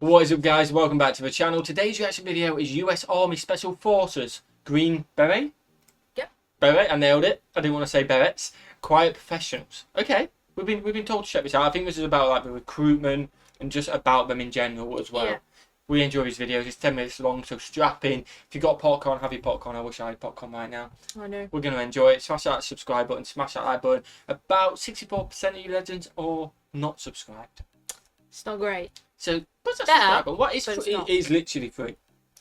What is up, guys? Welcome back to the channel. Today's reaction video is US Army Special Forces Green Beret. Yep. Beret, I nailed it. I didn't want to say Berets. Quiet Professionals. Okay, we've been told to check this out. I think this is about like the recruitment and just about them in general as well. Yeah. We enjoy these videos. It's 10 minutes long, so strap in. If you got popcorn, have your popcorn. I wish I had popcorn right now. I know. We're going to enjoy it. Smash that subscribe button. Smash that like button. About 64% of you legends are not subscribed. It's not great. So, what's that subscribe button? What is free? It is literally free.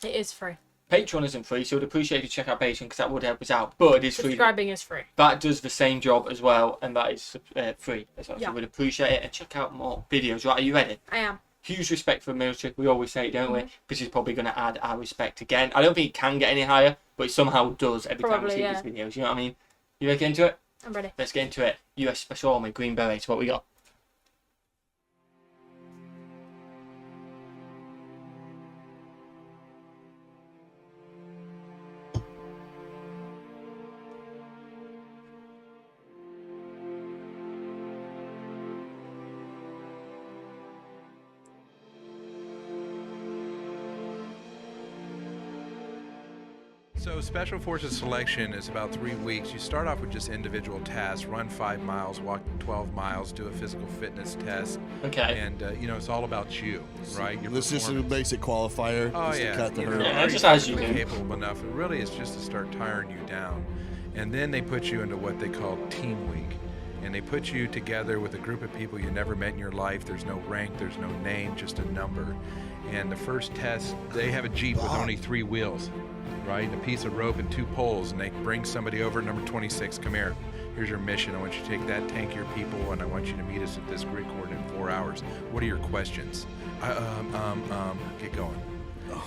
It is free. Patreon isn't free, so I'd appreciate if you check out Patreon because that would help us out. But it is free. Subscribing is free. That does the same job as well, and that is free as well. Yeah. So we'd appreciate it and check out more videos. Right, are you ready? I am. Huge respect for the military. We always say it, don't we? This is probably going to add our respect again. I don't think it can get any higher, but it somehow does every time we see these videos. You know what I mean? You ready to get into it? I'm ready. Let's get into it. US Special Army Green Berets. What we got? So Special Forces selection is about 3 weeks. You start off with just individual tasks, run 5 miles, walk 12 miles, do a physical fitness test. Okay. And, you know, it's all about you, right? This is a basic qualifier. Oh, yeah. To cut the hurdle. Yeah, just as you do. Capable enough. It really is just to start tiring you down. And then they put you into what they call Team Week. And they put you together with a group of people you never met in your life. There's no rank, there's no name, just a number. And the first test, they have a Jeep with only 3 wheels. Right, a piece of rope and 2 poles, and they bring somebody over. Number 26, come here. Here's your mission. I want you to take that tank of your people, and I want you to meet us at this grid coordinate in 4 hours. What are your questions? Get going.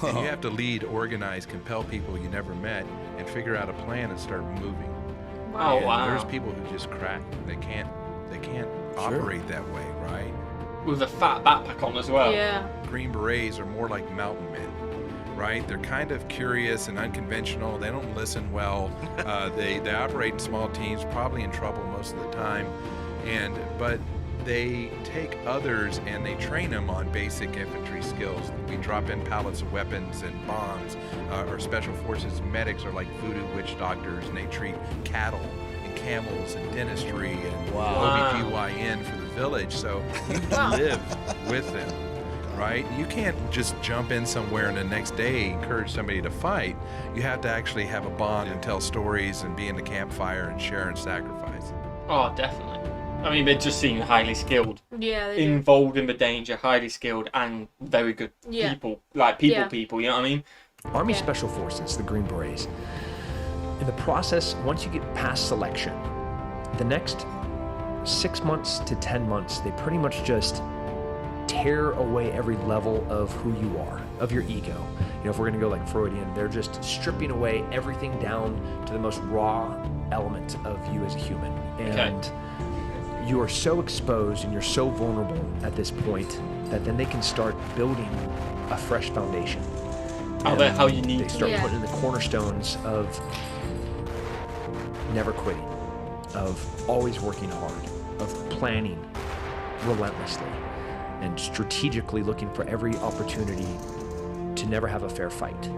And you have to lead, organize, compel people you never met, and figure out a plan and start moving. Wow. And Oh wow! There's people who just crack. They can't operate that way, right? With a fat backpack on as well. Yeah. Green Berets are more like mountain men. Right, they're kind of curious and unconventional. They don't listen well. They operate in small teams, probably in trouble most of the time, but they take others and they train them on basic infantry skills. We drop in pallets of weapons and bombs. Our special forces medics are like voodoo witch doctors, and they treat cattle and camels and dentistry and OBGYN for the village. So you live with them. Right? You can't just jump in somewhere and the next day encourage somebody to fight. You have to actually have a bond and tell stories and be in the campfire and share and sacrifice. Oh, definitely. I mean, they just seem highly skilled. Yeah, they involved in the danger, highly skilled, and very good people. Like people, you know what I mean? Army Special Forces, the Green Berets. In the process, once you get past selection, the next 6 months to 10 months, they pretty much just tear away every level of who you are, of your ego. You know, if we're gonna go like Freudian, they're just stripping away everything down to the most raw element of you as a human. And you are so exposed and you're so vulnerable at this point that then they can start building a fresh foundation. How you need They start putting in the cornerstones of never quitting, of always working hard, of planning relentlessly, and strategically looking for every opportunity to never have a fair fight.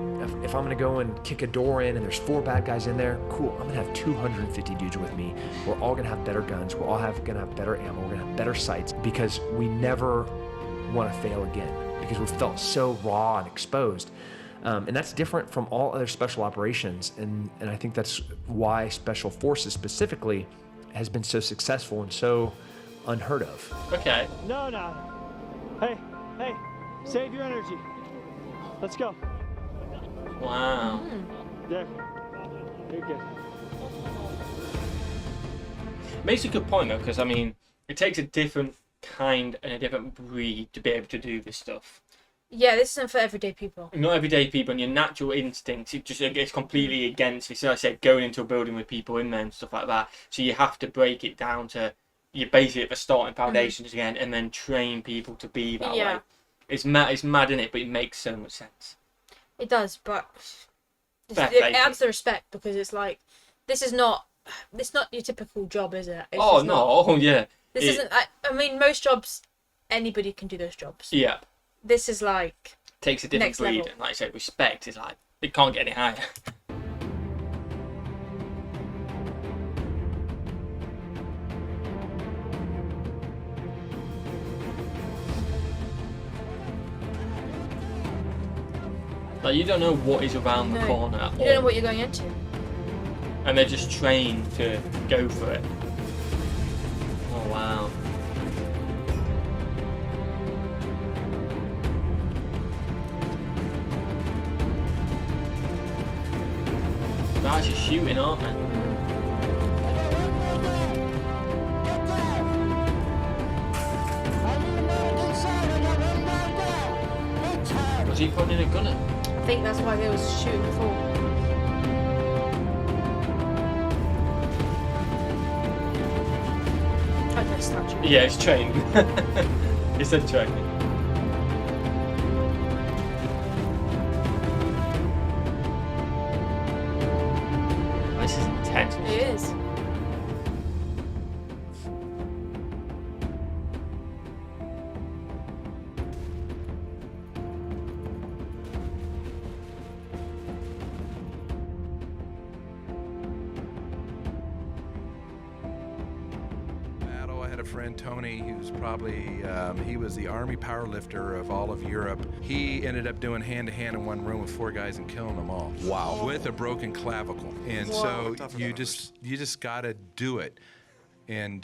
If I'm gonna go and kick a door in and there's 4 bad guys in there, cool, I'm gonna have 250 dudes with me. We're all gonna have better guns, we're all gonna have better ammo, we're gonna have better sights, because we never wanna fail again, because we felt so raw and exposed. And that's different from all other special operations, and I think that's why Special Forces specifically has been so successful and so unheard of. Okay. No. Hey, save your energy. Let's go. Wow. There. You're good. Makes a good point though, because I mean, it takes a different kind and a different breed to be able to do this stuff. Yeah, this isn't for everyday people. Not everyday people, and your natural instincts, it's completely against it. So like I said, going into a building with people in there and stuff like that. So you have to break it down to you're basically at the starting foundations again, and then train people to be that way. It's mad, isn't it? But it makes so much sense. It does, but it adds the respect, because it's like, it's not your typical job, is it? It's oh no, yeah. This isn't. I mean, most jobs, anybody can do those jobs. Yeah. this is like Takes a different next breed, level. and like I said, respect is like it can't get any higher. Like you don't know what is around the No. corner at You all. don't know what you're going into. And they're just trained to go for it. Oh wow. They're actually shooting, aren't they? Was he putting in a gunner? I think that's why they was shooting before. I missed that shot. Yeah, it's trained. He said trained. This is intense. It is. Battle. I had a friend, Tony, who's probably, he was the Army powerlifter of all of Europe. He ended up doing hand-to-hand in one room with 4 guys and killing them all. Wow. With a broken clavicle. And so you just got to do it. And,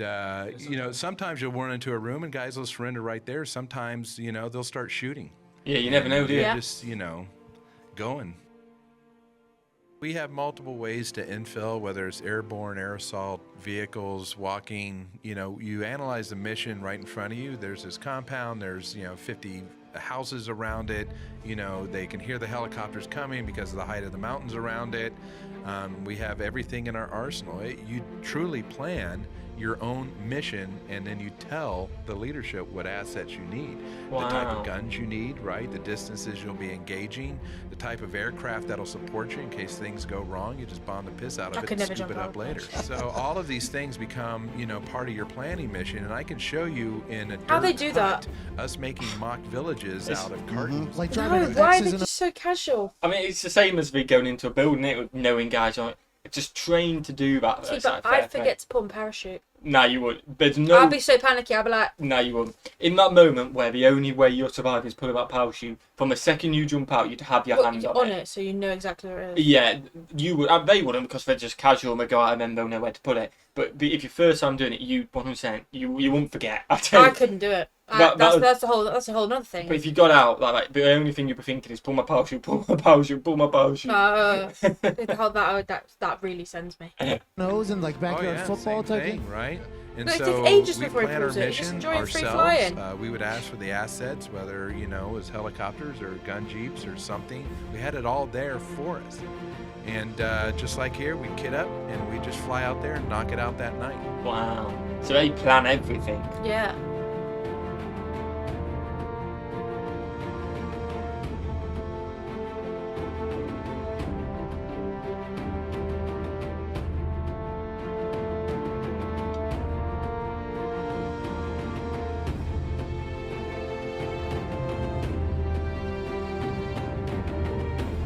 you know, sometimes you'll run into a room and guys will surrender right there. Sometimes, you know, they'll start shooting. Yeah, you never know, do you? Yeah. Just, you know, going. We have multiple ways to infill, whether it's airborne, air assault, vehicles, walking. You know, you analyze the mission right in front of you. There's this compound, there's, you know, 50 houses around it. You know, they can hear the helicopters coming because of the height of the mountains around it. We have everything in our arsenal. You truly plan your own mission, and then you tell the leadership what assets you need, the type Wow. of guns you need, right? The distances you'll be engaging, the type of aircraft that'll support you in case things go wrong. You just bomb the piss out I of it could and never scoop jump it up out. later. So all of these things become, you know, part of your planning mission, and I can show you in a How they dirt do hut, that? us making mock villages It's- out of cartons. Like No, driving why are X's they in a just so casual? I mean, it's the same as me going into a building, it, knowing guys aren't just trained to do that. See, It's but like fair I'd play. forget to put on parachute. Nah, you wouldn't. There's no. I'd be so panicky. I'd be like, No, you wouldn't. In that moment where the only way you're surviving is pulling that parachute, from the second you jump out, you'd have your put hand on it so you know exactly where it is. Yeah, you would. They wouldn't because they're just casual and they go out and then they'll know where to put it. But if your first time doing it, you 100%, you won't forget. I tell I you. couldn't do it. That- That's a whole other thing. But if you got out, like the only thing you'd be thinking is pull my parachute, pull my parachute, pull my parachute. That really sends me. nose and like Oh, backyard yeah, football same type thing, thing. right? And But it so takes ages we before he plan our pulls it. Just mission enjoy free ourselves. flying. We would ask for the assets, whether, you know, it was helicopters or gun jeeps or something. We had it all there for us. And just like here, we kit up and we just fly out there and knock it out that night. Wow. So they plan everything. Yeah.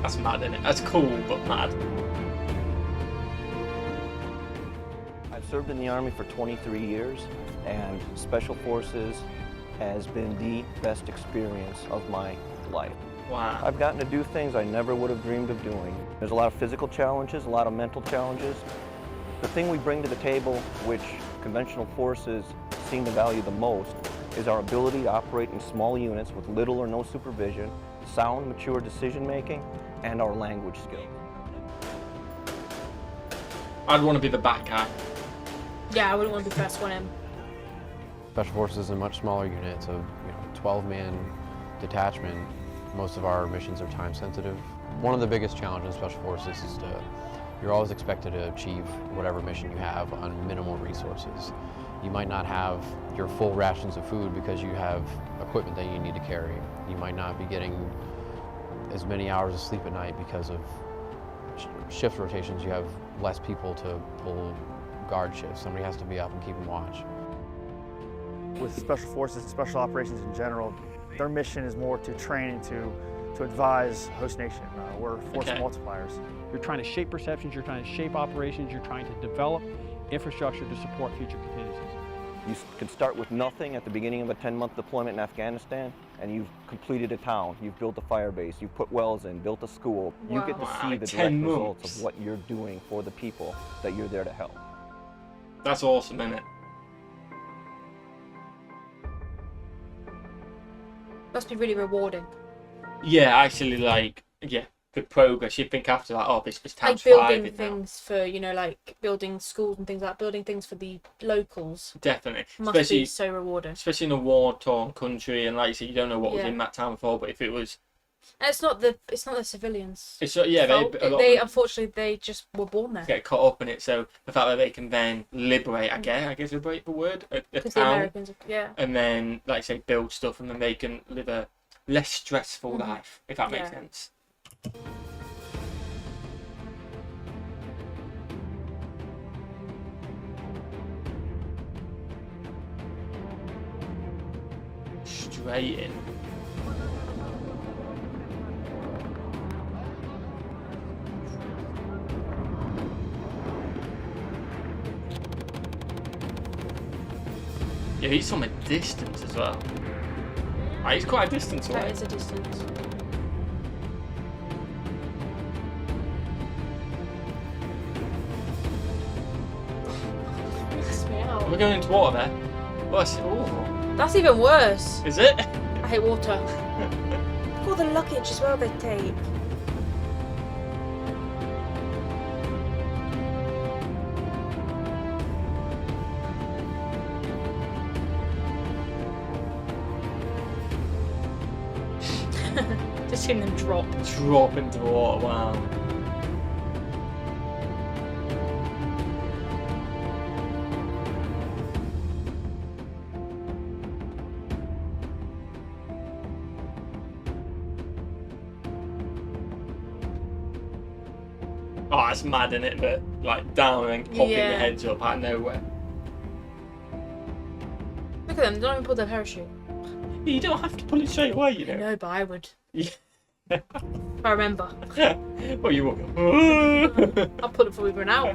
That's mad, isn't it? That's cool, but mad. I've served in the Army for 23 years, and Special Forces has been the best experience of my life. Wow. I've gotten to do things I never would have dreamed of doing. There's a lot of physical challenges, a lot of mental challenges. The thing we bring to the table, which conventional forces seem to value the most, is our ability to operate in small units with little or no supervision, sound, mature decision-making, and our language skills. I'd want to be the back guy. Yeah, I wouldn't want to be the first one in. Special Forces is a much smaller unit. It's a 12-man detachment. Most of our missions are time sensitive. One of the biggest challenges in Special Forces is you're always expected to achieve whatever mission you have on minimal resources. You might not have your full rations of food because you have equipment that you need to carry. You might not be getting as many hours of sleep at night because of shift rotations. You have less people to pull guard shifts. Somebody has to be up and keep them watch. With Special Forces, Special Operations in general, Their mission is more to train and to advise host nation. We're force multipliers. You're trying to shape perceptions, you're trying to shape operations, you're trying to develop infrastructure to support future contingencies. You can start with nothing at the beginning of a 10-month deployment in Afghanistan, and you've completed a town, you've built a fire base, you've put wells in, built a school. Wow. You get to see the direct results of what you're doing for the people that you're there to help. That's awesome, isn't it? Must be really rewarding. Yeah, actually, like, yeah, the progress. You think after that, oh, this town's like building thriving things for, you know, like building schools and things like that, building things for the locals. Definitely. Must be so rewarding. Especially in a war-torn country, and like you said, you don't know what was in that town before, but if it was... And it's not the civilians. It's yeah, they unfortunately they just were born there. Get caught up in it, so the fact that they can then liberate, I guess liberate the word, a town, the Americans, and then like I say, build stuff, and then they can live a less stressful life, if that makes sense. Straight in. Yeah, he's from a distance as well. Right, he's quite a distance away. That is a distance. Freaks me out. We're going into water there. Oh, that's awful. That's even worse. Is it? I hate water. Look at all the luggage as well they take. Just seeing them drop. Drop into water, wow. Oh, it's mad, isn't it? But like down and popping their heads up out of nowhere. Look at them, they don't even pull their parachute. You don't have to pull it straight away, you know. No, but I would. Yeah. If I remember. Well, you will. I'll pull it for over an hour.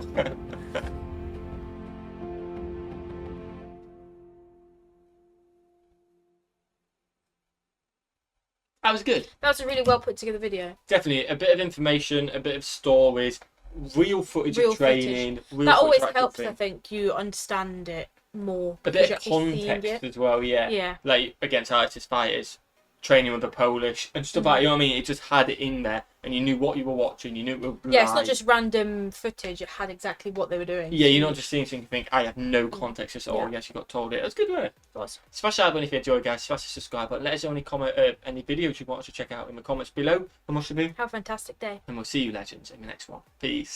That was good. That was a really well put together video. Definitely a bit of information, a bit of stories, real footage of training. That always helps, I think, you understand it more. A bit of context as well, yeah. Yeah. Like against ISIS fighters, training with the Polish and stuff like that, you know what I mean? It just had it in there and you knew what you were watching, you knew it was live. Yeah, it's not just random footage, it had exactly what they were doing. Yeah, you're not just seeing something and think, I have no context, just, oh, yes, you got told it. It was good, wasn't it? It was. Smash that button if you enjoyed, guys. Smash the subscribe button. Let us know any any videos you want us to check out in the comments below. And what's the move? Have a fantastic day. And we'll see you, legends, in the next one. Peace.